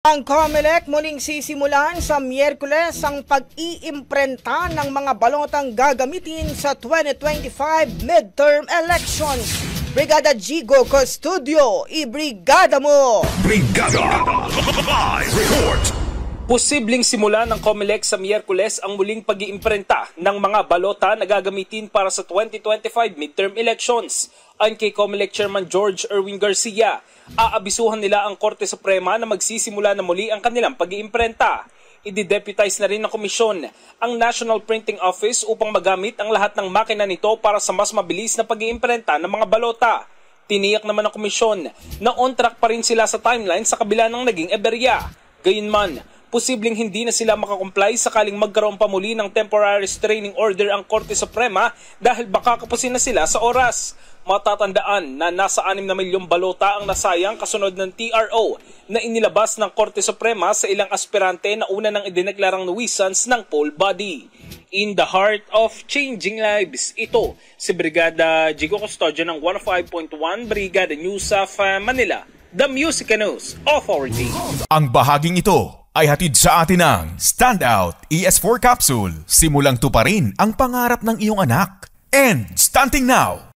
Ang COMELEC muling sisimulan sa Miyerkules ang pag-iimprenta ng mga balotang gagamitin sa 2025 midterm elections. Brigada Jigo Custodio, ibrigada mo! Brigada! Live report! Posibleng simula ng COMELEC sa Miyerkules ang muling pag-iimprenta ng mga balota na gagamitin para sa 2025 midterm elections. Ayon kay COMELEC Chairman George Erwin Garcia, aabisuhan nila ang Korte Suprema na magsisimula na muli ang kanilang pag-iimprenta. I-deputize na rin ng komisyon ang National Printing Office upang magamit ang lahat ng makina nito para sa mas mabilis na pag-iimprenta ng mga balota. Tiniyak naman ng komisyon na on track pa rin sila sa timeline sa kabila ng naging eberya. Gayunman, posibleng hindi na sila makakomply sakaling magkaroon pa muli ng temporary restraining order ang Korte Suprema dahil baka kapusin na sila sa oras. Matatandaan na nasa 6 na milyong balota ang nasayang kasunod ng TRO na inilabas ng Korte Suprema sa ilang aspirante na una nang idineklarang nuisance ng poll body. In the heart of changing lives, ito si Brigada Jigo Custodio ng 105.1 Brigada News of Manila, the Music News Authority. Ang bahaging ito ay hatid sa atin ng Standout ES4 Capsule. Simulang tuparin ang pangarap ng iyong anak. And stunting now!